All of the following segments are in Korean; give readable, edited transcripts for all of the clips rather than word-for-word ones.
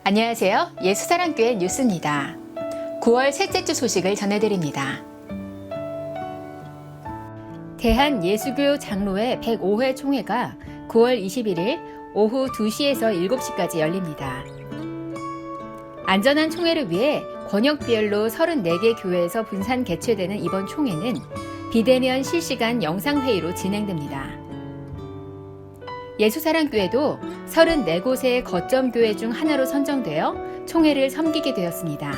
안녕하세요. 예수사랑교회 뉴스입니다. 9월 셋째 주 소식을 전해드립니다. 대한예수교 장로회 105회 총회가 9월 21일 오후 2시에서 7시까지 열립니다. 안전한 총회를 위해 권역별로 34개 교회에서 분산 개최되는 이번 총회는 비대면 실시간 영상회의로 진행됩니다. 예수사랑교회도 34곳의 거점교회 중 하나로 선정되어 총회를 섬기게 되었습니다.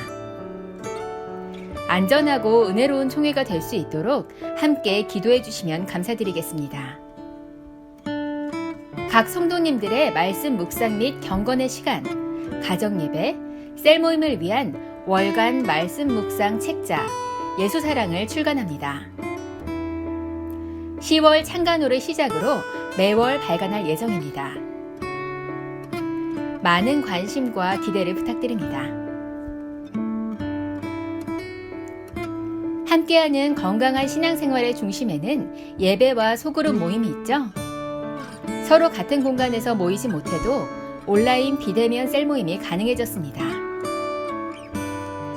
안전하고 은혜로운 총회가 될 수 있도록 함께 기도해 주시면 감사드리겠습니다. 각 성도님들의 말씀 묵상 및 경건의 시간, 가정예배, 셀 모임을 위한 월간 말씀 묵상 책자 예수사랑을 출간합니다. 10월 창간호를 시작으로 매월 발간할 예정입니다. 많은 관심과 기대를 부탁드립니다. 함께하는 건강한 신앙생활의 중심에는 예배와 소그룹 모임이 있죠. 서로 같은 공간에서 모이지 못해도 온라인 비대면 셀 모임이 가능해졌습니다.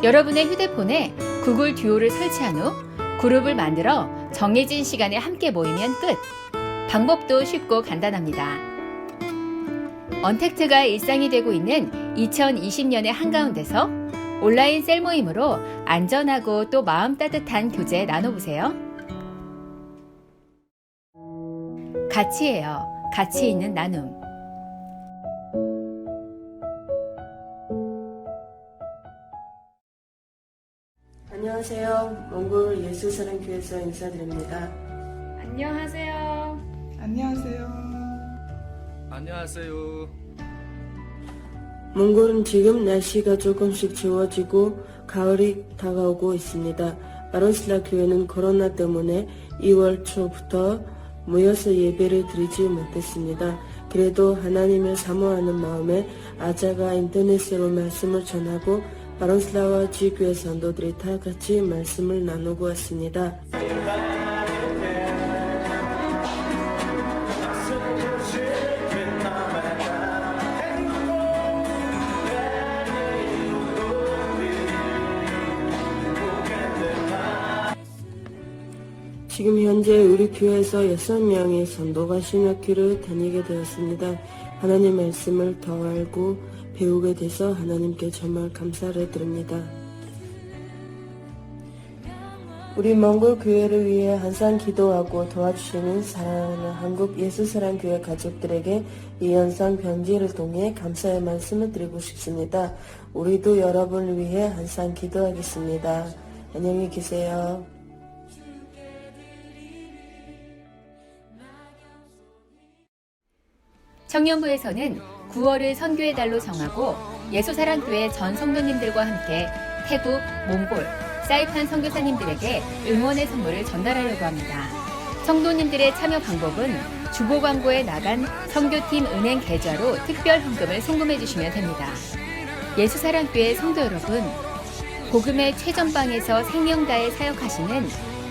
여러분의 휴대폰에 구글 듀오를 설치한 후 그룹을 만들어 정해진 시간에 함께 모이면 끝! 방법도 쉽고 간단합니다. 언택트가 일상이 되고 있는 2020년의 한가운데서 온라인 셀 모임으로 안전하고 또 마음 따뜻한 교제 나눠보세요. 가치예요. 가치 있는 나눔. 안녕하세요. 몽골 예수사랑교회에서 인사드립니다. 안녕하세요. 안녕하세요. 안녕하세요. 몽골은 지금 날씨가 조금씩 추워지고 가을이 다가오고 있습니다. 바론슬라 교회는 코로나 때문에 2월 초부터 모여서 예배를 드리지 못했습니다. 그래도 하나님을 사모하는 마음에 아자가 인터넷으로 말씀을 전하고 바론슬라와 지교회 성도들이 다 같이 말씀을 나누고 왔습니다. 지금 현재 우리 교회에서 6명의 성도가 신학교를 다니게 되었습니다. 하나님 말씀을 더 알고 배우게 돼서 하나님께 정말 감사를 드립니다. 우리 몽골 교회를 위해 항상 기도하고 도와주시는 사랑하는 한국 예수사랑교회 가족들에게 이 영상 편지를 통해 감사의 말씀을 드리고 싶습니다. 우리도 여러분을 위해 항상 기도하겠습니다. 안녕히 계세요. 청년부에서는 9월을 선교의 달로 정하고 예수사랑교회 전 성도님들과 함께 태국, 몽골, 사이판 선교사님들에게 응원의 선물을 전달하려고 합니다. 성도님들의 참여 방법은 주보 광고에 나간 선교팀 은행 계좌로 특별 헌금을 송금해 주시면 됩니다. 예수사랑교회 성도 여러분, 복음의 최전방에서 생명 다해 사역하시는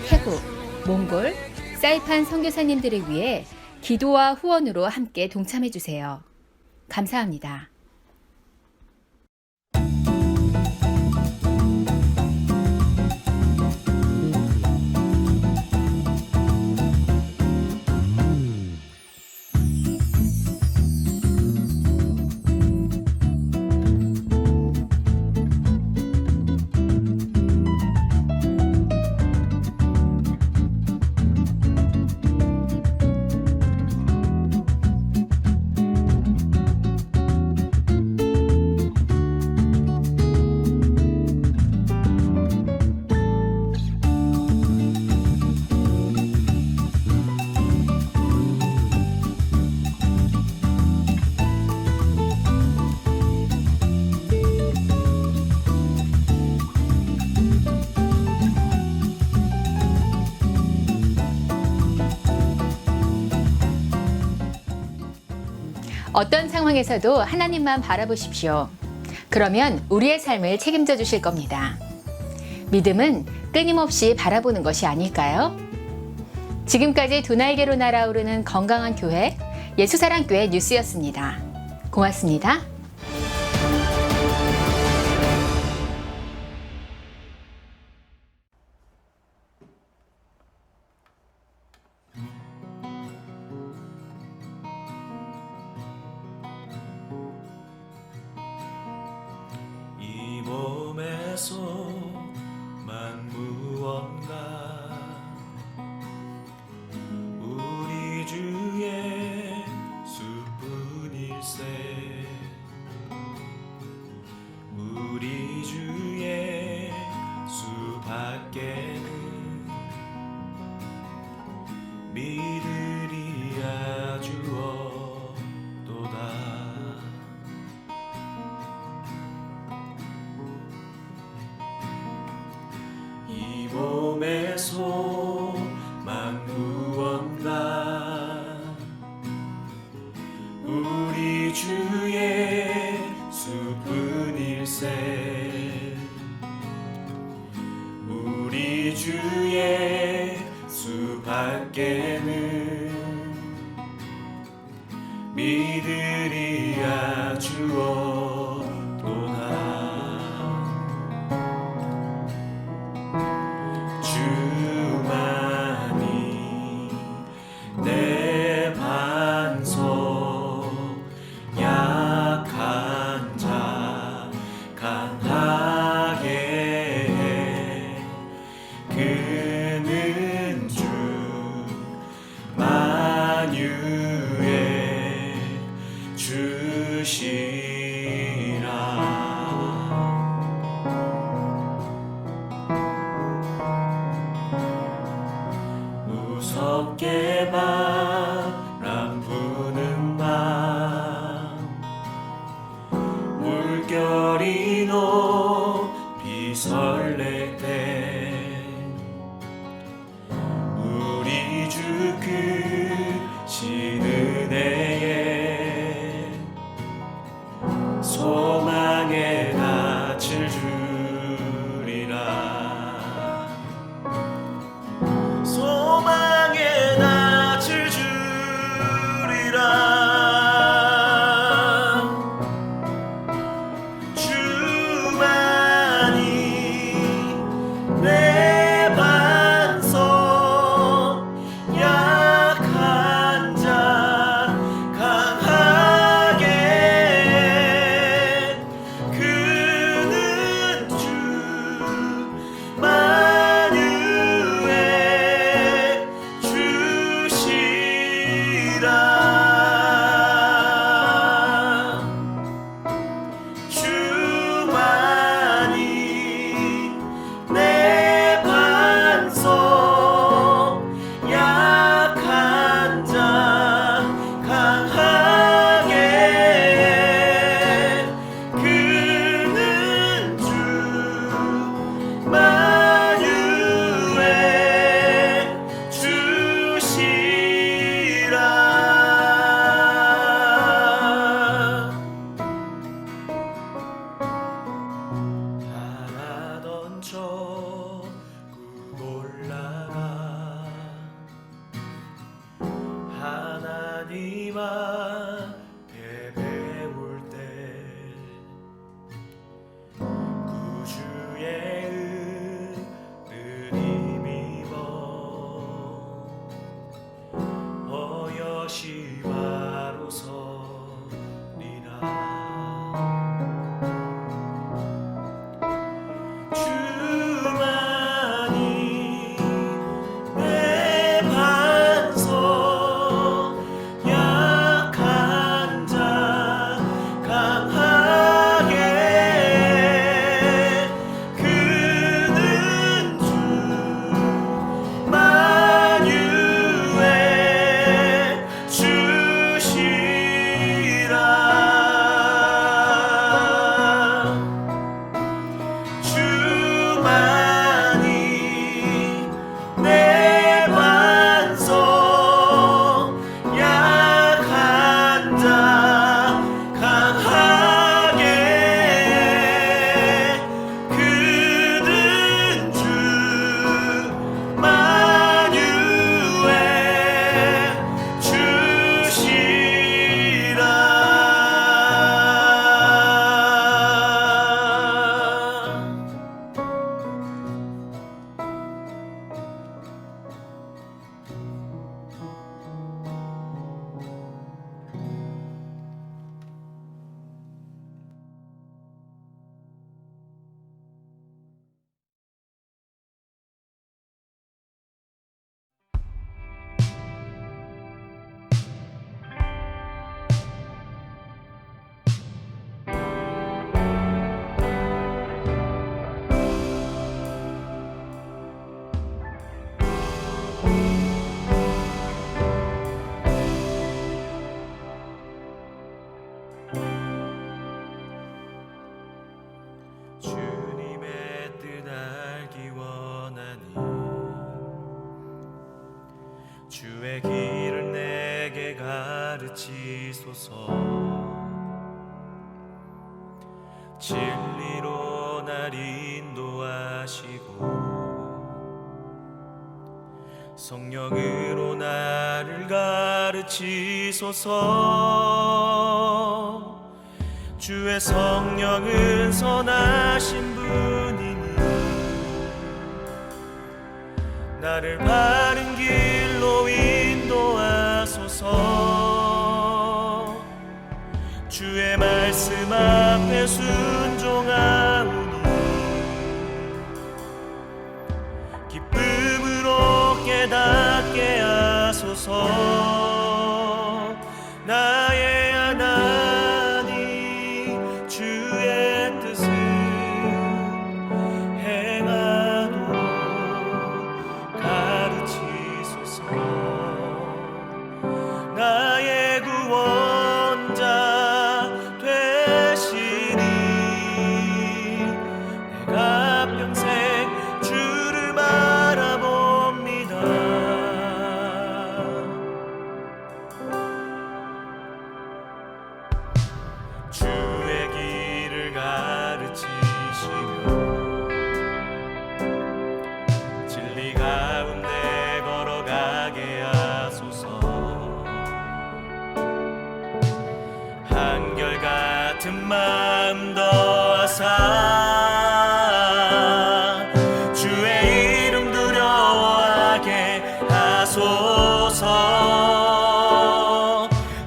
태국, 몽골, 사이판 선교사님들을 위해 기도와 후원으로 함께 동참해 주세요. 감사합니다. 어떤 상황에서도 하나님만 바라보십시오. 그러면 우리의 삶을 책임져 주실 겁니다. 믿음은 끊임없이 바라보는 것이 아닐까요? 지금까지 두 날개로 날아오르는 건강한 교회, 예수사랑교회 뉴스였습니다. 고맙습니다. 소망 무언가 우리 주의 수분일세 우리 주의 수 밖에는 믿으리야 주어도다 주만이 내 반석 약한 자 강하게 해 그는 주 만유의 주시라 무섭게 바람 부는 밤 물결이 높이 설렐 때 우리 주 크신 은혜에 소망의 낯을 주리라 소망의 낯을 가르치소서. 진리로 날 인도하시고 성령으로 나를 가르치소서. 주의 성령은 선하신 분이니 나를 바른 길로 인도하소서. 주의 말씀 앞에 순종하오니 기쁨으로 깨닫게 하소서. 나의 하나님 주의 뜻을 행하도록 가르치소서. 나의 구원자 되시니 내가 평생 주를 바라봅니다. 주의 길을 가르치시며 진리 가운데 걸어가게 하소서. 한결같은 마음 더하사 주의 이름 두려워하게 하소서.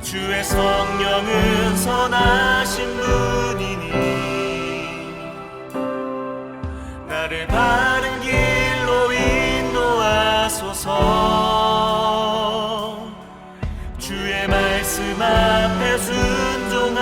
주의 성령은 선하신 분이니 나를 바른 길로 인도하소서. 주의 말씀 앞에 순종하오니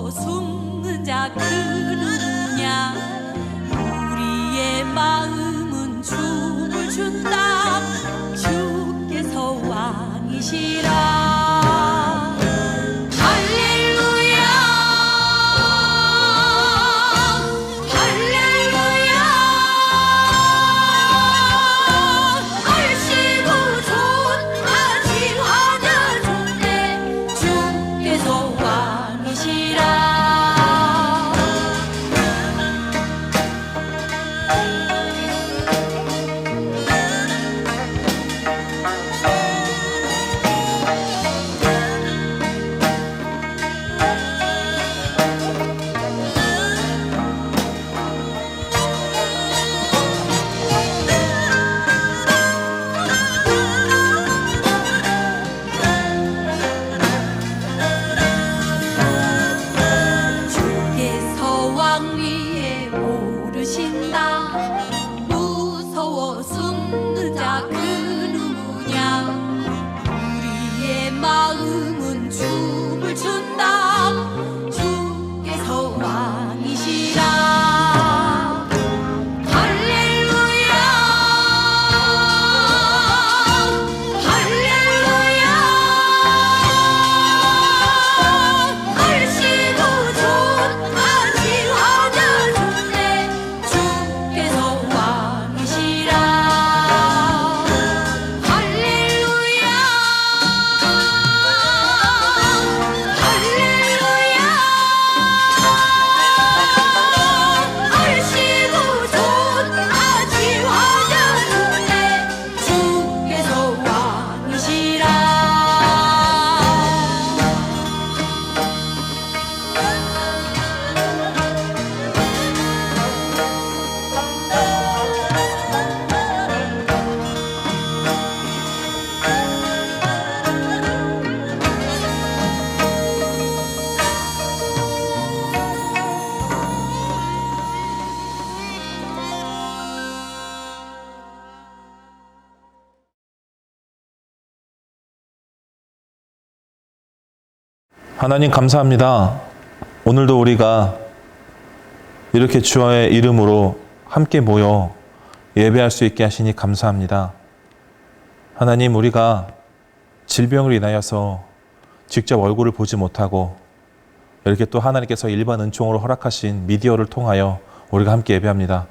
무서워 숨는 자 그 누구냐 우리의 마음은 춤을 춘다 주께서 왕이시라 할렐루야 할렐루야 얼씨구 존하지 화자 존대 주께서 왕이시라 주께서 왕 위에 오르신다 무서워 숨는 자 그 누구냐 우리의 마음은 춤을 춘다 주께서 왕이시라 할렐루야 할렐루야 얼씨구 존하지 화자 존대 주께서 왕이시라 할렐루야 할렐루야 얼씨구 존하지 화자 존대 주께서 왕이시라 하나님 감사합니다. 오늘도 우리가 이렇게 주의 이름으로 함께 모여 예배할 수 있게 하시니 감사합니다. 하나님, 우리가 질병을 인하여서 직접 얼굴을 보지 못하고 이렇게 또 하나님께서 일반 은총으로 허락하신 미디어를 통하여 우리가 함께 예배합니다.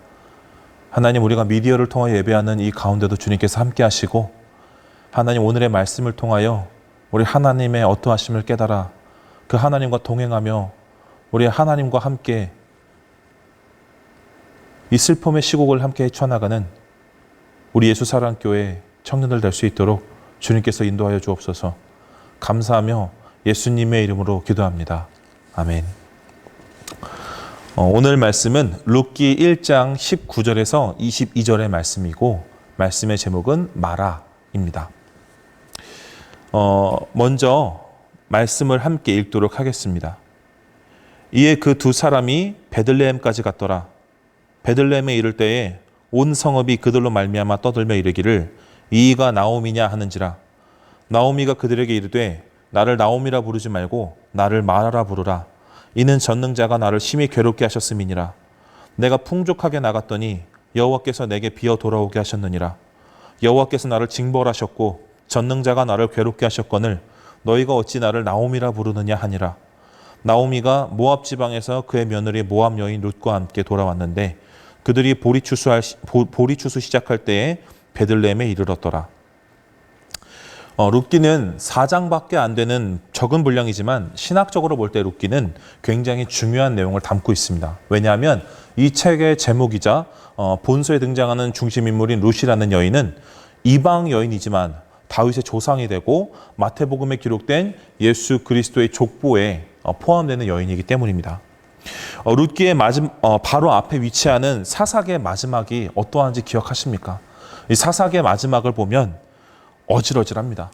하나님, 우리가 미디어를 통하여 예배하는 이 가운데도 주님께서 함께 하시고 하나님, 오늘의 말씀을 통하여 우리 하나님의 어떠하심을 깨달아 그 하나님과 동행하며 우리 하나님과 함께 이 슬픔의 시국을 함께 헤쳐나가는 우리 예수사랑교회 청년들 될 수 있도록 주님께서 인도하여 주옵소서. 감사하며 예수님의 이름으로 기도합니다. 아멘. 오늘 말씀은 룻기 1장 19절에서 22절의 말씀이고 말씀의 제목은 마라입니다. 먼저 말씀을 함께 읽도록 하겠습니다. 이에 그 두 사람이 베들레헴까지 갔더라. 베들레헴에 이를 때에 온 성읍이 그들로 말미암아 떠들며 이르기를 이가 나오미냐 하는지라. 나오미가 그들에게 이르되 나를 나오미라 부르지 말고 나를 마라라 부르라. 이는 전능자가 나를 심히 괴롭게 하셨음이니라. 내가 풍족하게 나갔더니 여호와께서 내게 비어 돌아오게 하셨느니라. 여호와께서 나를 징벌하셨고 전능자가 나를 괴롭게 하셨거늘 너희가 어찌 나를 나오미라 부르느냐 하니라. 나오미가 모압 지방에서 그의 며느리 모압 여인 룻과 함께 돌아왔는데 그들이 보리추수 시작할 때에 베들레헴에 이르렀더라. 룻기는 4장밖에 안 되는 적은 분량이지만 신학적으로 볼 때 룻기는 굉장히 중요한 내용을 담고 있습니다. 왜냐하면 이 책의 제목이자 본서에 등장하는 중심인물인 룻이라는 여인은 이방 여인이지만 다윗의 조상이 되고 마태복음에 기록된 예수 그리스도의 족보에 포함되는 여인이기 때문입니다. 룻기의 바로 앞에 위치하는 사사기의 마지막이 어떠한지 기억하십니까? 이 사사기의 마지막을 보면 어질어질합니다.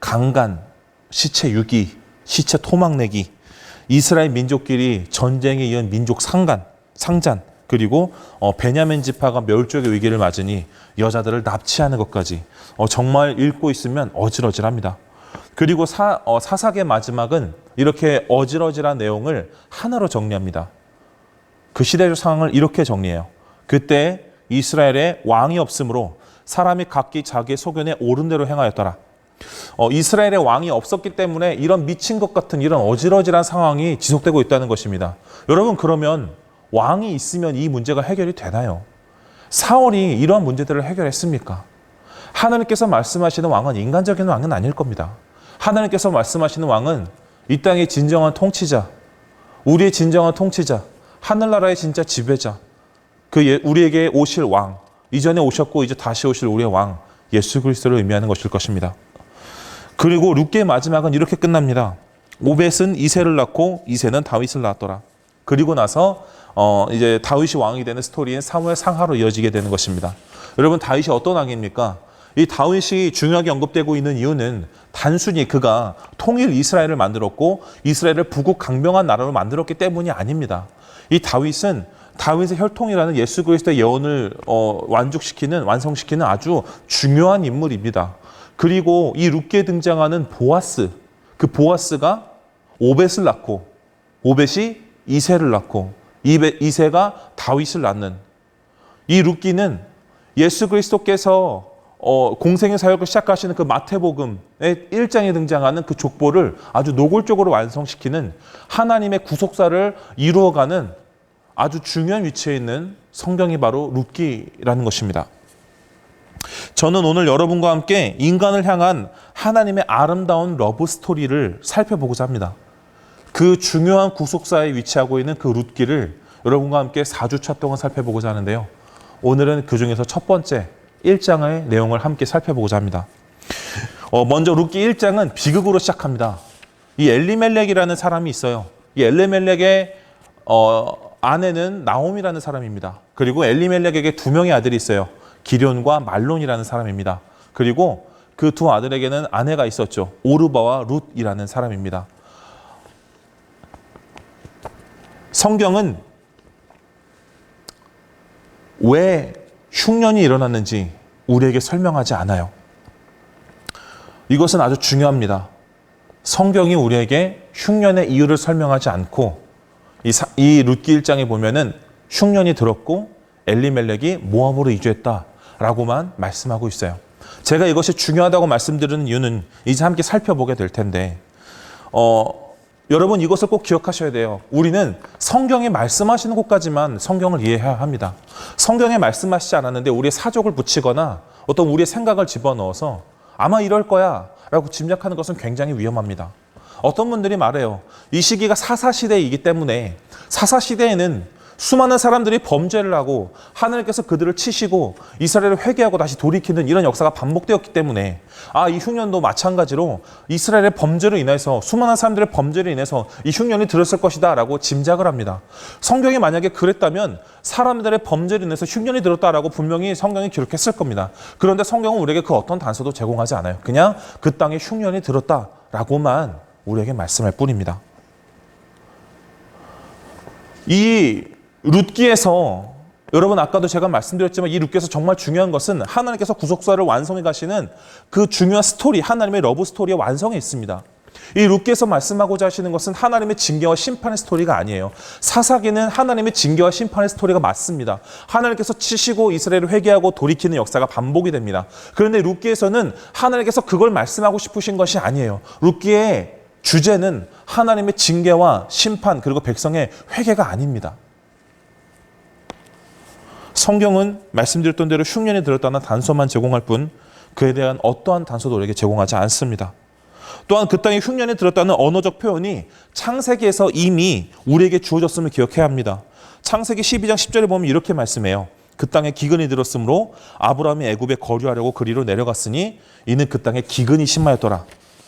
강간, 시체 유기, 시체 토막내기, 이스라엘 민족끼리 전쟁에 이은 민족 상잔, 그리고 베냐민 지파가 멸족의 위기를 맞으니 여자들을 납치하는 것까지 정말 읽고 있으면 어질어질합니다. 그리고 사사기의 마지막은 이렇게 어질어질한 내용을 하나로 정리합니다. 그 시대적 상황을 이렇게 정리해요. 그때 이스라엘에 왕이 없으므로 사람이 각기 자기의 소견에 옳은 대로 행하였더라. 이스라엘에 왕이 없었기 때문에 이런 미친 것 같은 이런 어질어질한 상황이 지속되고 있다는 것입니다. 여러분, 그러면 왕이 있으면 이 문제가 해결이 되나요? 사울이 이러한 문제들을 해결했습니까? 하나님께서 말씀하시는 왕은 인간적인 왕은 아닐 겁니다. 하나님께서 말씀하시는 왕은 이 땅의 진정한 통치자, 우리의 진정한 통치자, 하늘나라의 진짜 지배자, 우리에게 오실 왕, 이전에 오셨고 이제 다시 오실 우리의 왕, 예수 그리스도를 의미하는 것일 것입니다. 그리고 룻기의 마지막은 이렇게 끝납니다. 오벳은 이새를 낳고 이새는 다윗을 낳았더라. 그리고 나서 이제 다윗이 왕이 되는 스토리인 사무엘 상하로 이어지게 되는 것입니다. 여러분, 다윗이 어떤 왕입니까? 이 다윗이 중요하게 언급되고 있는 이유는 단순히 그가 통일 이스라엘을 만들었고 이스라엘을 부국 강병한 나라로 만들었기 때문이 아닙니다. 이 다윗은 다윗의 혈통이라는 예수 그리스도의 예언을 완성시키는 아주 중요한 인물입니다. 그리고 이 룻기에 등장하는 보아스, 그 보아스가 오벳을 낳고 오벳이 이새를 낳고 이새가 다윗을 낳는, 이 룻기는 예수 그리스도께서 공생의 사역을 시작하시는 그 마태복음의 1장에 등장하는 그 족보를 아주 노골적으로 완성시키는, 하나님의 구속사를 이루어가는 아주 중요한 위치에 있는 성경이 바로 룻기라는 것입니다. 저는 오늘 여러분과 함께 인간을 향한 하나님의 아름다운 러브 스토리를 살펴보고자 합니다. 그 중요한 구속사에 위치하고 있는 그 룻기를 여러분과 함께 4주차 동안 살펴보고자 하는데요. 오늘은 그 중에서 첫 번째 1장의 내용을 함께 살펴보고자 합니다. 먼저 룻기 1장은 비극으로 시작합니다. 이 엘리멜렉이라는 사람이 있어요. 이 엘리멜렉의 아내는 나옴이라는 사람입니다. 그리고 엘리멜렉에게 2명의 아들이 있어요. 기럐과 말론이라는 사람입니다. 그리고 그 두 아들에게는 아내가 있었죠. 오르바와 룻이라는 사람입니다. 성경은 왜 흉년이 일어났는지 우리에게 설명하지 않아요. 이것은 아주 중요합니다. 성경이 우리에게 흉년의 이유를 설명하지 않고 이 룻기 1장에 보면은 흉년이 들었고 엘리멜렉이 모압으로 이주했다라고만 말씀하고 있어요. 제가 이것이 중요하다고 말씀드리는 이유는 이제 함께 살펴보게 될 텐데 여러분, 이것을 꼭 기억하셔야 돼요. 우리는 성경에 말씀하시는 곳까지만 성경을 이해해야 합니다. 성경에 말씀하시지 않았는데 우리의 사족을 붙이거나 어떤 우리의 생각을 집어넣어서 아마 이럴 거야 라고 짐작하는 것은 굉장히 위험합니다. 어떤 분들이 말해요. 이 시기가 사사시대이기 때문에 사사시대에는 수많은 사람들이 범죄를 하고 하나님께서 그들을 치시고 이스라엘을 회개하고 다시 돌이키는 이런 역사가 반복되었기 때문에 이 흉년도 마찬가지로 이스라엘의 범죄로 인해서, 수많은 사람들의 범죄로 인해서 이 흉년이 들었을 것이다 라고 짐작을 합니다. 성경이 만약에 그랬다면 사람들의 범죄로 인해서 흉년이 들었다라고 분명히 성경이 기록했을 겁니다. 그런데 성경은 우리에게 그 어떤 단서도 제공하지 않아요. 그냥 그 땅에 흉년이 들었다라고만 우리에게 말씀할 뿐입니다. 이 룻기에서, 여러분 아까도 제가 말씀드렸지만 이 룻기에서 정말 중요한 것은 하나님께서 구속사를 완성해 가시는 그 중요한 스토리, 하나님의 러브 스토리의 완성에 있습니다. 이 룻기에서 말씀하고자 하시는 것은 하나님의 징계와 심판의 스토리가 아니에요. 사사기는 하나님의 징계와 심판의 스토리가 맞습니다. 하나님께서 치시고 이스라엘을 회개하고 돌이키는 역사가 반복이 됩니다. 그런데 룻기에서는 하나님께서 그걸 말씀하고 싶으신 것이 아니에요. 룻기의 주제는 하나님의 징계와 심판, 그리고 백성의 회개가 아닙니다. 성경은 말씀드렸던 대로 흉년이 들었다는 단서만 제공할 뿐 그에 대한 어떠한 단서도 우리에게 제공하지 않습니다. 또한 그 땅에 흉년이 들었다는 언어적 표현이 창세기에서 이미 우리에게 주어졌음을 기억해야 합니다. 창세기 12장 10절에 보면 이렇게 말씀해요. 그 땅에 기근이 들었으므로 아브라함이 애굽에 거류하려고 그리로 내려갔으니 이는 그 땅에 기근이 심하였더라.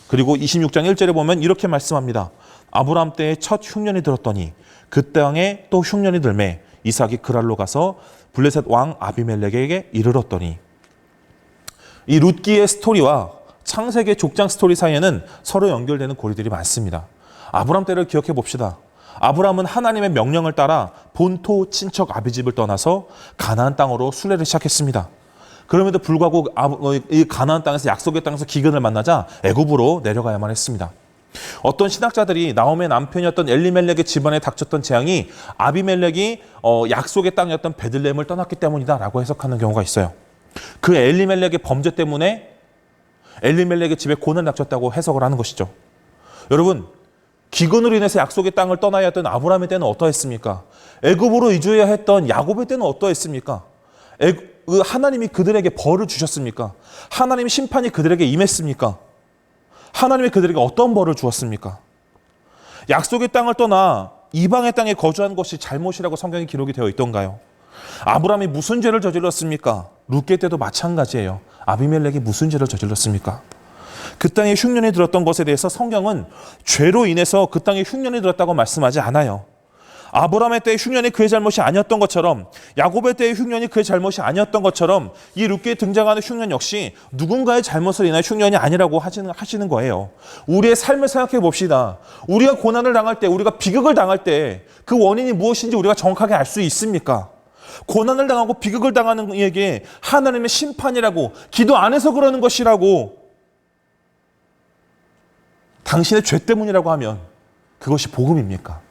그리고 26장 1절에 보면 이렇게 말씀합니다. 아브라함 때에 첫 흉년이 들었더니 그 땅에 또 흉년이 들매 이삭이 그랄로 가서 블레셋 왕 아비멜렉에게 이르렀더니, 이 룻기의 스토리와 창세기의 족장 스토리 사이에는 서로 연결되는 고리들이 많습니다. 아브라함 때를 기억해 봅시다. 아브라함은 하나님의 명령을 따라 본토 친척 아비집을 떠나서 가나안 땅으로 순례를 시작했습니다. 그럼에도 불구하고 이 가나안 땅에서 약속의 땅에서 기근을 만나자 애굽으로 내려가야만 했습니다. 어떤 신학자들이 나홈의 남편이었던 엘리멜렉의 집안에 닥쳤던 재앙이 아비멜렉이 약속의 땅이었던 베들레헴을 떠났기 때문이다라고 해석하는 경우가 있어요. 그 엘리멜렉의 범죄 때문에 엘리멜렉의 집에 고난이 닥쳤다고 해석을 하는 것이죠. 여러분, 기근으로 인해서 약속의 땅을 떠나야 했던 아브라함의 때는 어떠했습니까? 애굽으로 이주해야 했던 야곱의 때는 어떠했습니까? 하나님이 그들에게 벌을 주셨습니까? 하나님의 심판이 그들에게 임했습니까? 하나님이 그들에게 어떤 벌을 주었습니까? 약속의 땅을 떠나 이방의 땅에 거주한 것이 잘못이라고 성경에 기록이 되어 있던가요? 아브라함이 무슨 죄를 저질렀습니까? 룻게 때도 마찬가지예요. 아비멜렉이 무슨 죄를 저질렀습니까? 그 땅에 흉년이 들었던 것에 대해서 성경은 죄로 인해서 그 땅에 흉년이 들었다고 말씀하지 않아요. 아브라함의 때의 흉년이 그의 잘못이 아니었던 것처럼, 야곱의 때의 흉년이 그의 잘못이 아니었던 것처럼, 이 룻기에 등장하는 흉년 역시 누군가의 잘못을 인한 흉년이 아니라고 하시는 거예요. 우리의 삶을 생각해 봅시다. 우리가 고난을 당할 때, 우리가 비극을 당할 때 그 원인이 무엇인지 우리가 정확하게 알 수 있습니까? 고난을 당하고 비극을 당하는 이에게 하나님의 심판이라고, 기도 안 해서 그러는 것이라고, 당신의 죄 때문이라고 하면 그것이 복음입니까?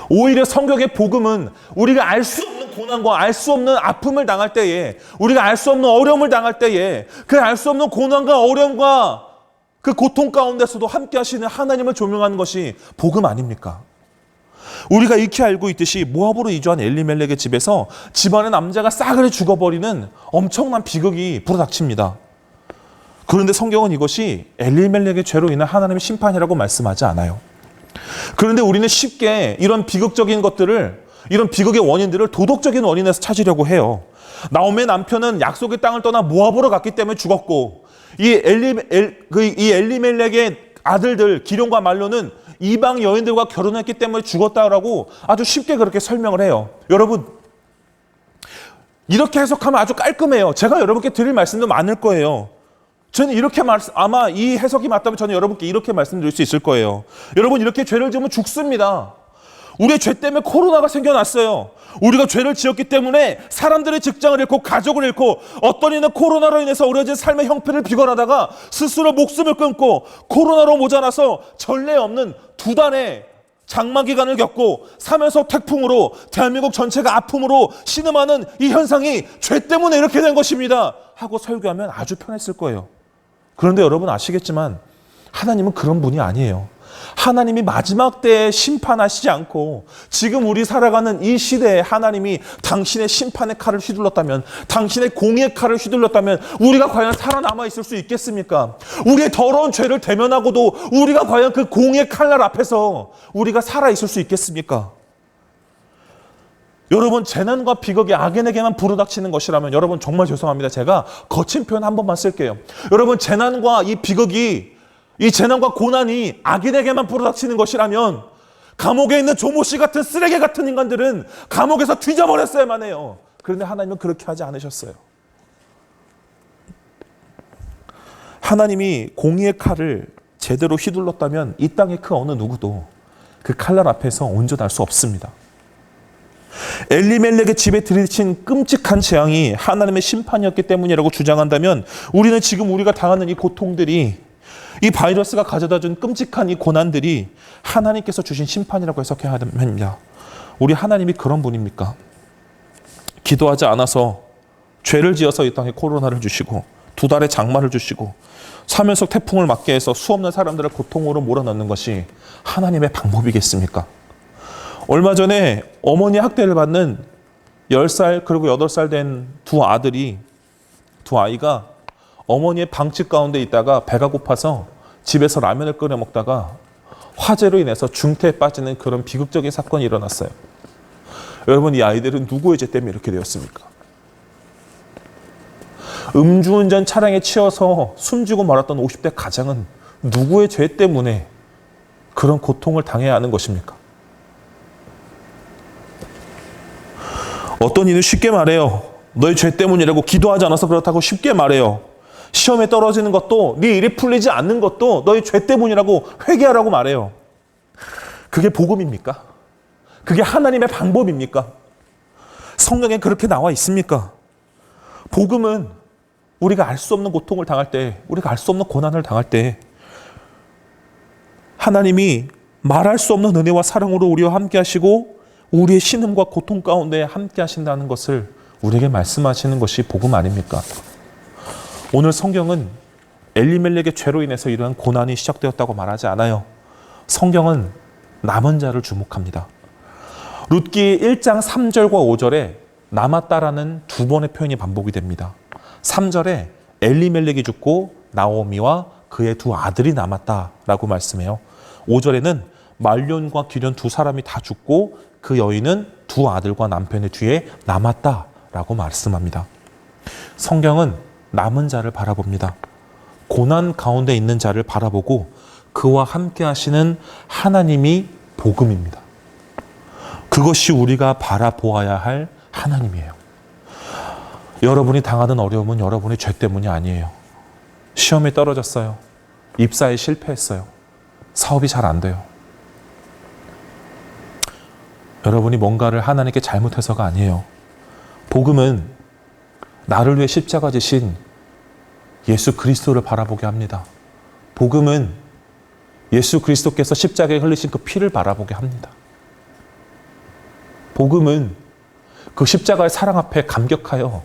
오히려 성경의 복음은 우리가 알 수 없는 고난과 알 수 없는 아픔을 당할 때에, 우리가 알 수 없는 어려움을 당할 때에, 그 알 수 없는 고난과 어려움과 그 고통 가운데서도 함께 하시는 하나님을 조명하는 것이 복음 아닙니까? 우리가 익히 알고 있듯이 모압으로 이주한 엘리멜렉의 집에서 집안의 남자가 싸그리 죽어버리는 엄청난 비극이 불어닥칩니다. 그런데 성경은 이것이 엘리멜렉의 죄로 인한 하나님의 심판이라고 말씀하지 않아요. 그런데 우리는 쉽게 이런 비극적인 것들을, 이런 비극의 원인들을 도덕적인 원인에서 찾으려고 해요. 나홈의 남편은 약속의 땅을 떠나 모압으로 갔기 때문에 죽었고, 이 엘리멜렉의 아들들 기럯과 말로는 이방 여인들과 결혼했기 때문에 죽었다라고 아주 쉽게 그렇게 설명을 해요. 여러분, 이렇게 해석하면 아주 깔끔해요. 제가 여러분께 드릴 말씀도 많을 거예요. 저는 이렇게 아마 이 해석이 맞다면 저는 여러분께 이렇게 말씀드릴 수 있을 거예요. 여러분, 이렇게 죄를 지으면 죽습니다. 우리의 죄 때문에 코로나가 생겨났어요. 우리가 죄를 지었기 때문에 사람들의 직장을 잃고 가족을 잃고, 어떤 이는 코로나로 인해서 어려진 삶의 형편을 비관하다가 스스로 목숨을 끊고, 코로나로 모자라서 전례 없는 2달의 장마 기간을 겪고 3연속 태풍으로 대한민국 전체가 아픔으로 신음하는 이 현상이 죄 때문에 이렇게 된 것입니다 하고 설교하면 아주 편했을 거예요. 그런데 여러분 아시겠지만 하나님은 그런 분이 아니에요. 하나님이 마지막 때에 심판하시지 않고 지금 우리 살아가는 이 시대에 하나님이 당신의 심판의 칼을 휘둘렀다면, 당신의 공의의 칼을 휘둘렀다면 우리가 과연 살아남아 있을 수 있겠습니까? 우리의 더러운 죄를 대면하고도 우리가 과연 그 공의의 칼날 앞에서 우리가 살아 있을 수 있겠습니까? 여러분, 재난과 비극이 악인에게만 불어닥치는 것이라면, 여러분 정말 죄송합니다. 제가 거친 표현 한 번만 쓸게요. 여러분, 재난과 이 비극이, 이 재난과 고난이 악인에게만 불어닥치는 것이라면 감옥에 있는 조모 씨 같은 쓰레기 같은 인간들은 감옥에서 뒤져버렸어야만 해요. 그런데 하나님은 그렇게 하지 않으셨어요. 하나님이 공의의 칼을 제대로 휘둘렀다면 이 땅의 그 어느 누구도 그 칼날 앞에서 온전할 수 없습니다. 엘리멜렉의 집에 들이친 끔찍한 재앙이 하나님의 심판이었기 때문이라고 주장한다면, 우리는 지금 우리가 당하는 이 고통들이, 이 바이러스가 가져다준 끔찍한 이 고난들이 하나님께서 주신 심판이라고 해석해야 합니다. 우리 하나님이 그런 분입니까? 기도하지 않아서 죄를 지어서 이 땅에 코로나를 주시고 2달의 장마를 주시고 3연속 태풍을 맞게 해서 수없는 사람들을 고통으로 몰아넣는 것이 하나님의 방법이겠습니까? 얼마 전에 어머니 학대를 받는 10살 그리고 8살 된 두 아이가 어머니의 방치 가운데 있다가 배가 고파서 집에서 라면을 끓여 먹다가 화재로 인해서 중태에 빠지는 그런 비극적인 사건이 일어났어요. 여러분, 이 아이들은 누구의 죄 때문에 이렇게 되었습니까? 음주운전 차량에 치여서 숨지고 말았던 50대 가장은 누구의 죄 때문에 그런 고통을 당해야 하는 것입니까? 어떤 이는 쉽게 말해요. 너의 죄 때문이라고, 기도하지 않아서 그렇다고 쉽게 말해요. 시험에 떨어지는 것도, 네 일이 풀리지 않는 것도 너의 죄 때문이라고 회개하라고 말해요. 그게 복음입니까? 그게 하나님의 방법입니까? 성경에 그렇게 나와 있습니까? 복음은 우리가 알 수 없는 고통을 당할 때, 우리가 알 수 없는 고난을 당할 때 하나님이 말할 수 없는 은혜와 사랑으로 우리와 함께 하시고 우리의 신음과 고통 가운데 함께 하신다는 것을 우리에게 말씀하시는 것이 복음 아닙니까? 오늘 성경은 엘리멜렉의 죄로 인해서 이러한 고난이 시작되었다고 말하지 않아요. 성경은 남은 자를 주목합니다. 룻기 1장 3절과 5절에 남았다라는 두 번의 표현이 반복이 됩니다. 3절에 엘리멜렉이 죽고 나오미와 그의 두 아들이 남았다라고 말씀해요. 5절에는 말론과 기련 두 사람이 다 죽고 그 여인은 두 아들과 남편의 뒤에 남았다라고 말씀합니다. 성경은 남은 자를 바라봅니다. 고난 가운데 있는 자를 바라보고 그와 함께 하시는 하나님이 복음입니다. 그것이 우리가 바라보아야 할 하나님이에요. 여러분이 당하는 어려움은 여러분의 죄 때문이 아니에요. 시험에 떨어졌어요. 입사에 실패했어요. 사업이 잘 안 돼요. 여러분이 뭔가를 하나님께 잘못해서가 아니에요. 복음은 나를 위해 십자가 지신 예수 그리스도를 바라보게 합니다. 복음은 예수 그리스도께서 십자가에 흘리신 그 피를 바라보게 합니다. 복음은 그 십자가의 사랑 앞에 감격하여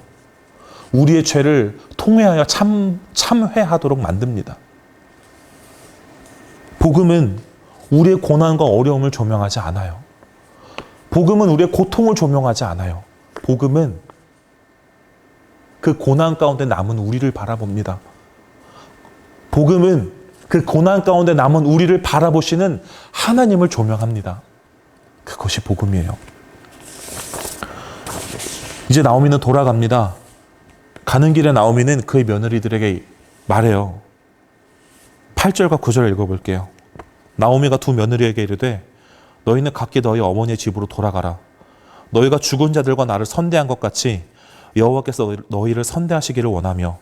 우리의 죄를 통회하여 참회하도록 만듭니다. 복음은 우리의 고난과 어려움을 조명하지 않아요. 복음은 우리의 고통을 조명하지 않아요. 복음은 그 고난 가운데 남은 우리를 바라봅니다. 복음은 그 고난 가운데 남은 우리를 바라보시는 하나님을 조명합니다. 그것이 복음이에요. 이제 나오미는 돌아갑니다. 가는 길에 나오미는 그의 며느리들에게 말해요. 8절과 9절을 읽어볼게요. 나오미가 두 며느리에게 이르되 너희는 각기 너희 어머니의 집으로 돌아가라. 너희가 죽은 자들과 나를 선대한 것 같이 여호와께서 너희를 선대하시기를 원하며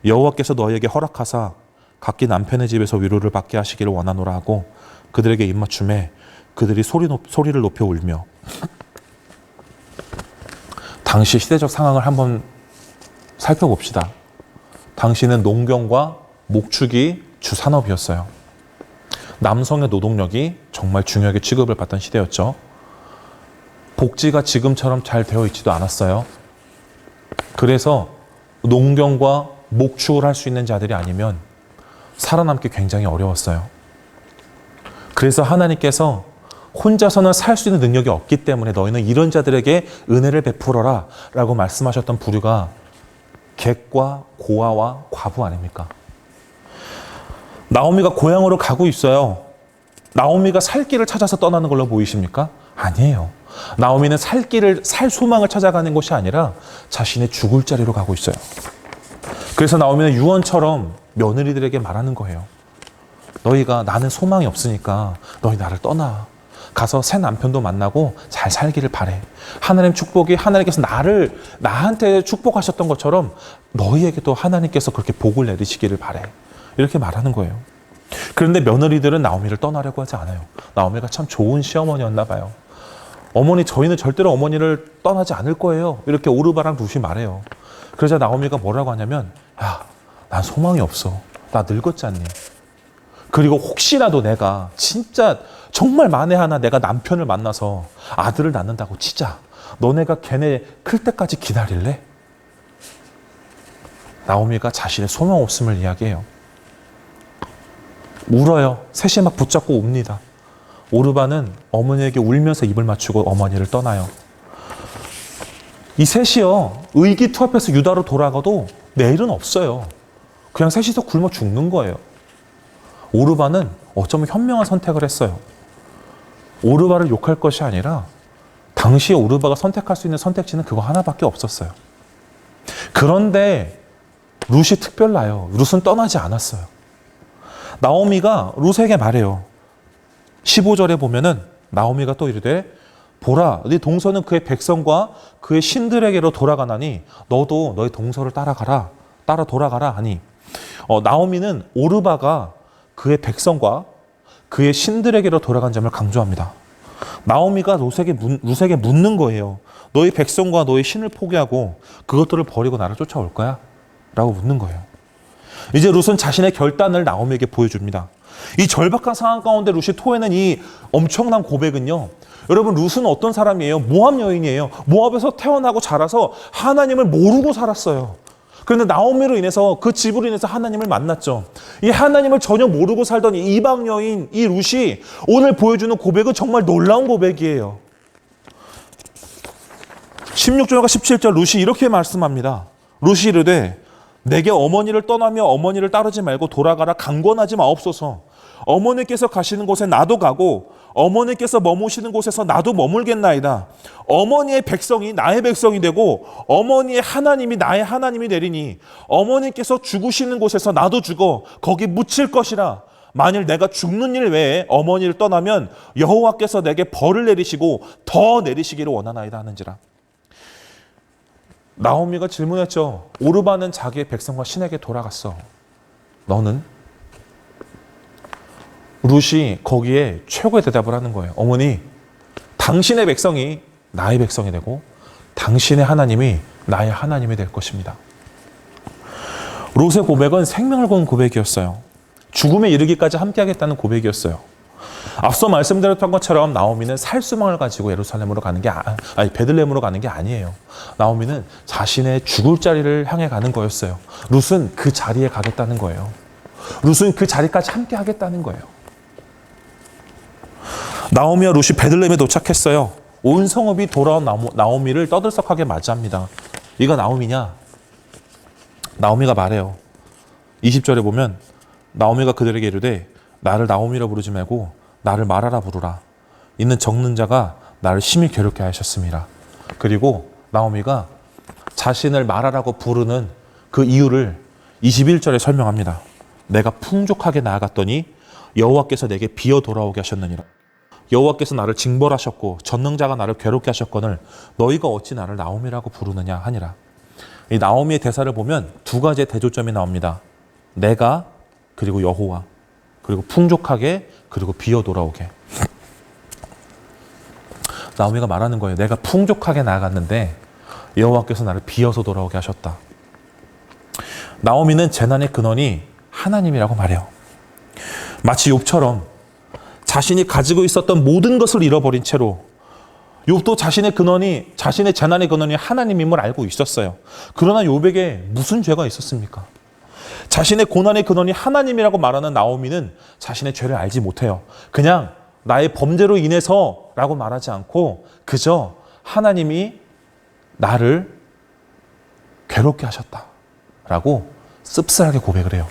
여호와께서 너희에게 허락하사 각기 남편의 집에서 위로를 받게 하시기를 원하노라 하고 그들에게 입맞춤에 그들이 소리를 높여 울며. 당시 시대적 상황을 한번 살펴봅시다. 당시는 농경과 목축이 주 산업이었어요. 남성의 노동력이 정말 중요하게 취급을 받던 시대였죠. 복지가 지금처럼 잘 되어 있지도 않았어요. 그래서 농경과 목축을 할 수 있는 자들이 아니면 살아남기 굉장히 어려웠어요. 그래서 하나님께서 혼자서는 살 수 있는 능력이 없기 때문에 너희는 이런 자들에게 은혜를 베풀어라 라고 말씀하셨던 부류가 객과 고아와 과부 아닙니까? 나오미가 고향으로 가고 있어요. 나오미가 살 길을 찾아서 떠나는 걸로 보이십니까? 아니에요. 나오미는 살 소망을 찾아가는 것이 아니라 자신의 죽을 자리로 가고 있어요. 그래서 나오미는 유언처럼 며느리들에게 말하는 거예요. 너희가 나는 소망이 없으니까 너희 나를 떠나. 가서 새 남편도 만나고 잘 살기를 바래. 하나님 축복이 하나님께서 나한테 축복하셨던 것처럼 너희에게도 하나님께서 그렇게 복을 내리시기를 바래. 이렇게 말하는 거예요. 그런데 며느리들은 나오미를 떠나려고 하지 않아요. 나오미가 참 좋은 시어머니였나 봐요. 어머니, 저희는 절대로 어머니를 떠나지 않을 거예요. 이렇게 오르바랑 룻이 말해요. 그러자 나오미가 뭐라고 하냐면, 야, 난 소망이 없어. 나 늙었지 않니? 그리고 혹시라도 내가 진짜 정말 만에 하나 내가 남편을 만나서 아들을 낳는다고 치자. 너네가 걔네 클 때까지 기다릴래? 나오미가 자신의 소망 없음을 이야기해요. 울어요. 셋이 막 붙잡고 웁니다. 오르바는 어머니에게 울면서 입을 맞추고 어머니를 떠나요. 이 셋이요, 의기투합해서 유다로 돌아가도 내일은 없어요. 그냥 셋이서 굶어 죽는 거예요. 오르바는 어쩌면 현명한 선택을 했어요. 오르바를 욕할 것이 아니라 당시에 오르바가 선택할 수 있는 선택지는 그거 하나밖에 없었어요. 그런데 룻이 특별나요. 룻은 떠나지 않았어요. 나오미가 룻에게 말해요. 15절에 보면은 나오미가 또 이르되 보라, 네 동서는 그의 백성과 그의 신들에게로 돌아가나니 너도 너의 동서를 따라 돌아가라 하니 나오미는 오르바가 그의 백성과 그의 신들에게로 돌아간 점을 강조합니다. 나오미가 룻에게 묻는 거예요. 너희 백성과 너희 신을 포기하고 그것들을 버리고 나를 쫓아올 거야? 라고 묻는 거예요. 이제 룻은 자신의 결단을 나오미에게 보여줍니다. 이 절박한 상황 가운데 룻이 토해낸 이 엄청난 고백은요, 여러분, 룻은 어떤 사람이에요? 모압 여인이에요. 모압에서 태어나고 자라서 하나님을 모르고 살았어요. 그런데 나오미로 인해서, 그 집으로 인해서 하나님을 만났죠. 이 하나님을 전혀 모르고 살던 이 이방 여인, 이 룻이 오늘 보여주는 고백은 정말 놀라운 고백이에요. 16절과 17절 룻이 이렇게 말씀합니다. 룻이 이르되 내게 어머니를 떠나며 어머니를 따르지 말고 돌아가라 강권하지 마옵소서. 어머니께서 가시는 곳에 나도 가고 어머니께서 머무시는 곳에서 나도 머물겠나이다. 어머니의 백성이 나의 백성이 되고 어머니의 하나님이 나의 하나님이 되리니 어머니께서 죽으시는 곳에서 나도 죽어 거기 묻힐 것이라. 만일 내가 죽는 일 외에 어머니를 떠나면 여호와께서 내게 벌을 내리시고 더 내리시기를 원하나이다 하는지라. 나오미가 질문했죠. 오르바는 자기의 백성과 신에게 돌아갔어. 너는? 룻이 거기에 최고의 대답을 하는 거예요. 어머니, 당신의 백성이 나의 백성이 되고 당신의 하나님이 나의 하나님이 될 것입니다. 룻의 고백은 생명을 건 고백이었어요. 죽음에 이르기까지 함께하겠다는 고백이었어요. 앞서 말씀드렸던 것처럼 나오미는 살수망을 가지고 예루살렘으로 가는 게 베들레헴으로 가는 게 아니에요. 나오미는 자신의 죽을 자리를 향해 가는 거였어요. 룻은 그 자리에 가겠다는 거예요. 룻은 그 자리까지 함께 하겠다는 거예요. 나오미와 룻이 베들레헴에 도착했어요. 온 성읍이 돌아온 나오미를 떠들썩하게 맞이합니다. 이가 나오미냐? 나오미가 말해요. 20절에 보면 나오미가 그들에게 이르되 나를 나오미라 부르지 말고 나를 마라라 부르라. 이는 적는 자가 나를 심히 괴롭게 하셨습니다. 그리고 나오미가 자신을 마라라고 부르는 그 이유를 21절에 설명합니다. 내가 풍족하게 나아갔더니 여호와께서 내게 비어 돌아오게 하셨느니라. 여호와께서 나를 징벌하셨고 전능자가 나를 괴롭게 하셨거늘 너희가 어찌 나를 나오미라고 부르느냐 하니라. 이 나오미의 대사를 보면 두 가지의 대조점이 나옵니다. 내가, 그리고 여호와, 그리고 풍족하게, 그리고 비어 돌아오게. 나오미가 말하는 거예요. 내가 풍족하게 나아갔는데 여호와께서 나를 비어서 돌아오게 하셨다. 나오미는 재난의 근원이 하나님이라고 말해요. 마치 욥처럼 자신이 가지고 있었던 모든 것을 잃어버린 채로 욥도 자신의 재난의 근원이 하나님임을 알고 있었어요. 그러나 욥에게 무슨 죄가 있었습니까? 자신의 고난의 근원이 하나님이라고 말하는 나오미는 자신의 죄를 알지 못해요. 그냥 나의 범죄로 인해서라고 말하지 않고 그저 하나님이 나를 괴롭게 하셨다라고 씁쓸하게 고백을 해요.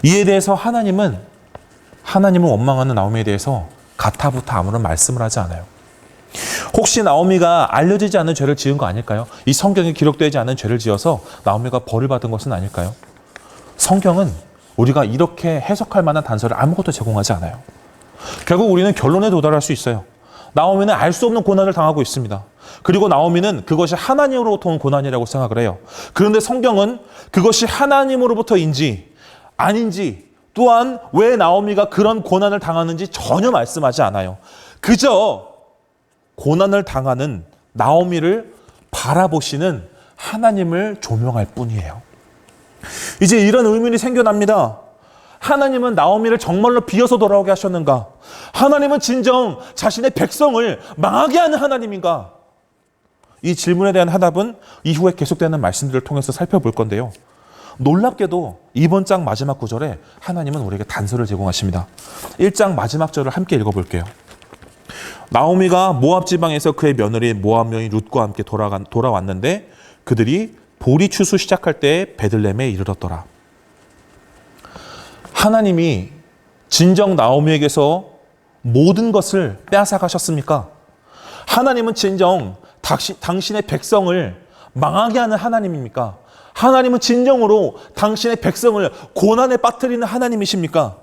이에 대해서 하나님을 원망하는 나오미에 대해서 가타부타 아무런 말씀을 하지 않아요. 혹시 나오미가 알려지지 않은 죄를 지은 거 아닐까요? 이 성경에 기록되지 않은 죄를 지어서 나오미가 벌을 받은 것은 아닐까요? 성경은 우리가 이렇게 해석할 만한 단서를 아무것도 제공하지 않아요. 결국 우리는 결론에 도달할 수 있어요. 나오미는 알 수 없는 고난을 당하고 있습니다. 그리고 나오미는 그것이 하나님으로부터 온 고난이라고 생각을 해요. 그런데 성경은 그것이 하나님으로부터인지 아닌지 또한 왜 나오미가 그런 고난을 당하는지 전혀 말씀하지 않아요. 그저 고난을 당하는 나오미를 바라보시는 하나님을 조명할 뿐이에요. 이제 이런 의문이 생겨납니다. 하나님은 나오미를 정말로 비어서 돌아오게 하셨는가? 하나님은 진정 자신의 백성을 망하게 하는 하나님인가? 이 질문에 대한 해답은 이후에 계속되는 말씀들을 통해서 살펴볼 건데요. 놀랍게도 이번 장 마지막 구절에 하나님은 우리에게 단서를 제공하십니다. 1장 마지막 절을 함께 읽어볼게요. 나오미가 모압 지방에서 그의 며느리 모압 여인 룻과 함께 돌아왔는데 그들이 보리 추수 시작할 때 베들레헴에 이르렀더라. 하나님이 진정 나오미에게서 모든 것을 빼앗아 가셨습니까? 하나님은 진정 당신의 백성을 망하게 하는 하나님입니까? 하나님은 진정으로 당신의 백성을 고난에 빠뜨리는 하나님이십니까?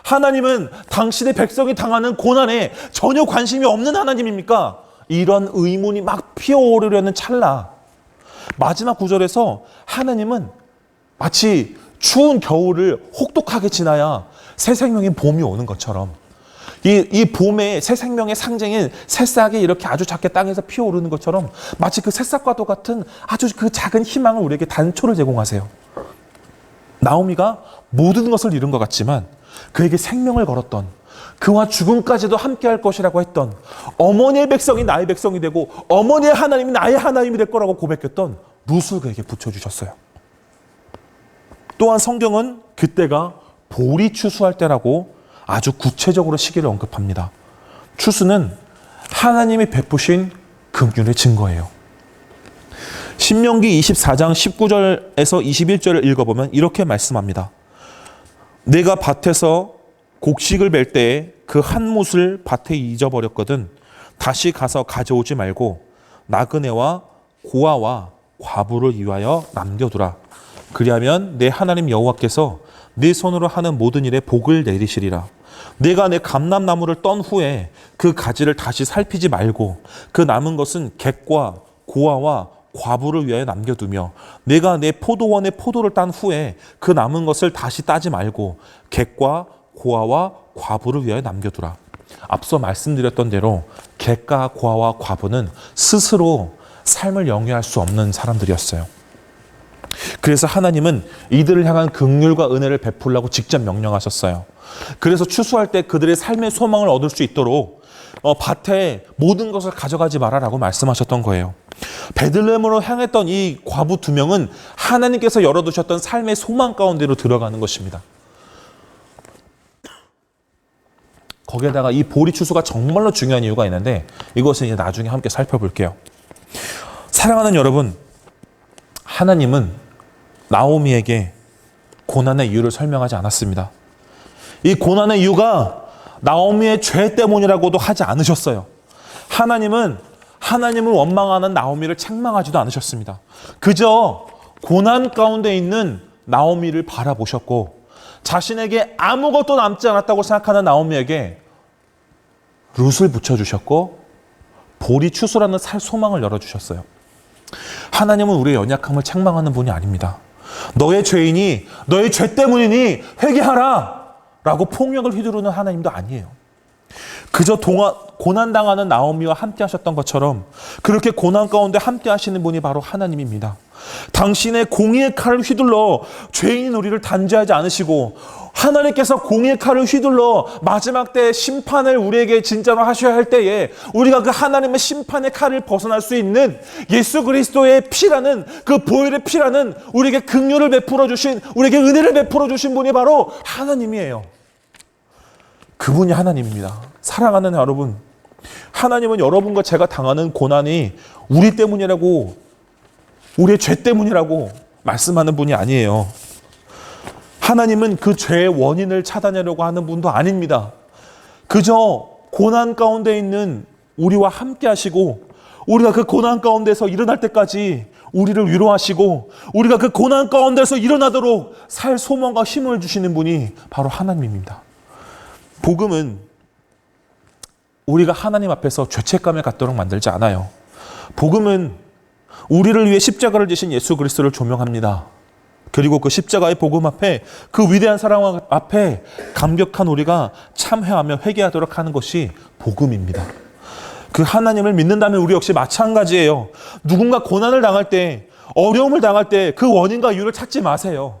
하나님은 당신의 백성이 당하는 고난에 전혀 관심이 없는 하나님입니까? 이런 의문이 막 피어오르려는 찰나 마지막 구절에서 하나님은 마치 추운 겨울을 혹독하게 지나야 새 생명의 봄이 오는 것처럼 이 봄에 새 생명의 상징인 새싹이 이렇게 아주 작게 땅에서 피어오르는 것처럼 마치 그 새싹과도 같은 아주 그 작은 희망을 우리에게 단초를 제공하세요. 나오미가 모든 것을 잃은 것 같지만 그에게 생명을 걸었던, 그와 죽음까지도 함께할 것이라고 했던, 어머니의 백성이 나의 백성이 되고 어머니의 하나님이 나의 하나님이 될 거라고 고백했던 룻을 그에게 붙여주셨어요. 또한 성경은 그때가 보리 추수할 때라고 아주 구체적으로 시기를 언급합니다. 추수는 하나님이 베푸신 긍휼의 증거예요. 신명기 24장 19절에서 21절을 읽어보면 이렇게 말씀합니다. 내가 밭에서 곡식을 멜 때에 그 한 못을 밭에 잊어버렸거든 다시 가서 가져오지 말고 나그네와 고아와 과부를 위하여 남겨두라. 그리하면 내 하나님 여호와께서 네 손으로 하는 모든 일에 복을 내리시리라. 내가 내 감람나무를 떤 후에 그 가지를 다시 살피지 말고 그 남은 것은 객과 고아와 과부를 위하여 남겨두며 내가 내 포도원의 포도를 딴 후에 그 남은 것을 다시 따지 말고 객과 고아와 과부를 위하여 남겨두라. 앞서 말씀드렸던 대로 객과 고아와 과부는 스스로 삶을 영위할 수 없는 사람들이었어요. 그래서 하나님은 이들을 향한 긍휼과 은혜를 베풀라고 직접 명령하셨어요. 그래서 추수할 때 그들의 삶의 소망을 얻을 수 있도록 밭에 모든 것을 가져가지 마라라고 말씀하셨던 거예요. 베들레헴으로 향했던 이 과부 2명은 하나님께서 열어두셨던 삶의 소망 가운데로 들어가는 것입니다. 거기에다가 이 보리 추수가 정말로 중요한 이유가 있는데 이것은 이제 나중에 함께 살펴볼게요. 사랑하는 여러분, 하나님은 나오미에게 고난의 이유를 설명하지 않았습니다. 이 고난의 이유가 나오미의 죄 때문이라고도 하지 않으셨어요. 하나님을 원망하는 나오미를 책망하지도 않으셨습니다. 그저 고난 가운데 있는 나오미를 바라보셨고 자신에게 아무것도 남지 않았다고 생각하는 나오미에게 룻을 붙여주셨고 보리 추수라는 살 소망을 열어주셨어요. 하나님은 우리의 연약함을 책망하는 분이 아닙니다. 너의 죄인이 너의 죄 때문이니 회개하라 라고 폭력을 휘두르는 하나님도 아니에요. 그저 고난당하는 나오미와 함께 하셨던 것처럼 그렇게 고난 가운데 함께 하시는 분이 바로 하나님입니다. 당신의 공의의 칼을 휘둘러 죄인인 우리를 단죄하지 않으시고 하나님께서 공의의 칼을 휘둘러 마지막 때 심판을 우리에게 진짜로 하셔야 할 때에 우리가 그 하나님의 심판의 칼을 벗어날 수 있는 예수 그리스도의 피라는 그 보혈의 피라는 우리에게 긍휼을 베풀어 주신, 우리에게 은혜를 베풀어 주신 분이 바로 하나님이에요. 그분이 하나님입니다. 사랑하는 여러분, 하나님은 여러분과 제가 당하는 고난이 우리 때문이라고, 우리의 죄 때문이라고 말씀하는 분이 아니에요. 하나님은 그 죄의 원인을 찾아내려고 하는 분도 아닙니다. 그저 고난 가운데 있는 우리와 함께 하시고 우리가 그 고난 가운데서 일어날 때까지 우리를 위로하시고 우리가 그 고난 가운데서 일어나도록 살 소망과 힘을 주시는 분이 바로 하나님입니다. 복음은 우리가 하나님 앞에서 죄책감을 갖도록 만들지 않아요. 복음은 우리를 위해 십자가를 지신 예수 그리스도를 조명합니다. 그리고 그 십자가의 복음 앞에, 그 위대한 사랑 앞에 감격한 우리가 참회하며 회개하도록 하는 것이 복음입니다. 그 하나님을 믿는다면 우리 역시 마찬가지예요. 누군가 고난을 당할 때, 어려움을 당할 때 그 원인과 이유를 찾지 마세요.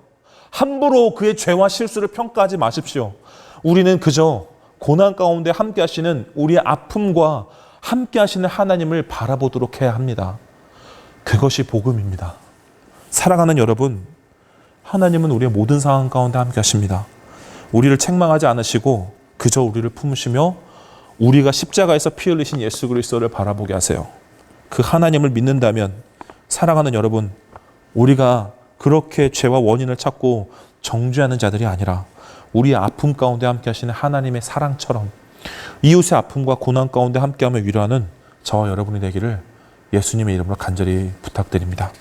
함부로 그의 죄와 실수를 평가하지 마십시오. 우리는 그저 고난 가운데 함께 하시는 우리의 아픔과 함께 하시는 하나님을 바라보도록 해야 합니다. 그것이 복음입니다. 사랑하는 여러분, 하나님은 우리의 모든 상황 가운데 함께 하십니다. 우리를 책망하지 않으시고 그저 우리를 품으시며 우리가 십자가에서 피 흘리신 예수 그리스도를 바라보게 하세요. 그 하나님을 믿는다면 사랑하는 여러분, 우리가 그렇게 죄와 원인을 찾고 정죄하는 자들이 아니라 우리의 아픔 가운데 함께 하시는 하나님의 사랑처럼 이웃의 아픔과 고난 가운데 함께하며 위로하는 저와 여러분이 되기를 예수님의 이름으로 간절히 부탁드립니다.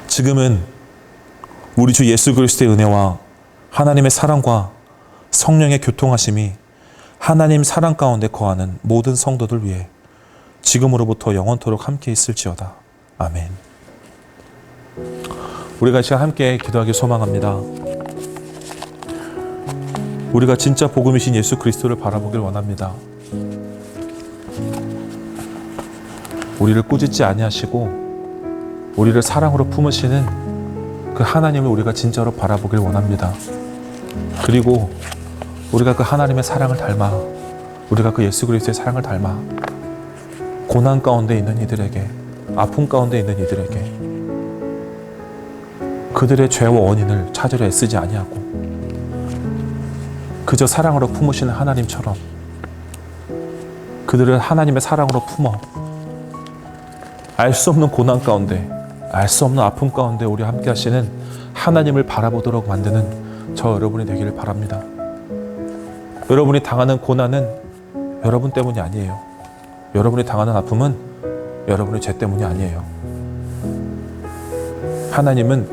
지금은 우리 주 예수 그리스도의 은혜와 하나님의 사랑과 성령의 교통하심이 하나님 사랑 가운데 거하는 모든 성도들 위해 지금으로부터 영원토록 함께 있을지어다. 아멘. 우리가 이 시간 함께 기도하기 소망합니다. 우리가 진짜 복음이신 예수 그리스도를 바라보길 원합니다. 우리를 꾸짖지 아니하시고 우리를 사랑으로 품으시는 그 하나님을 우리가 진짜로 바라보길 원합니다. 그리고 우리가 그 하나님의 사랑을 닮아, 우리가 그 예수 그리스도의 사랑을 닮아 고난 가운데 있는 이들에게, 아픔 가운데 있는 이들에게 그들의 죄와 원인을 찾으려 애쓰지 아니하고 그저 사랑으로 품으시는 하나님처럼 그들을 하나님의 사랑으로 품어 알 수 없는 고난 가운데, 알 수 없는 아픔 가운데 우리 함께 하시는 하나님을 바라보도록 만드는 저 여러분이 되기를 바랍니다. 여러분이 당하는 고난은 여러분 때문이 아니에요. 여러분이 당하는 아픔은 여러분의 죄 때문이 아니에요. 하나님은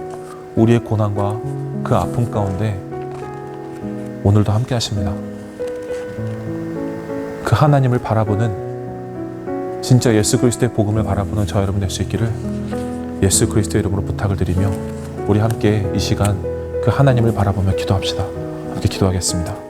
우리의 고난과 그 아픔 가운데 오늘도 함께 하십니다. 그 하나님을 바라보는, 진짜 예수 그리스도의 복음을 바라보는 저 여러분 될 수 있기를 예수 그리스도의 이름으로 부탁을 드리며 우리 함께 이 시간 그 하나님을 바라보며 기도합시다. 함께 기도하겠습니다.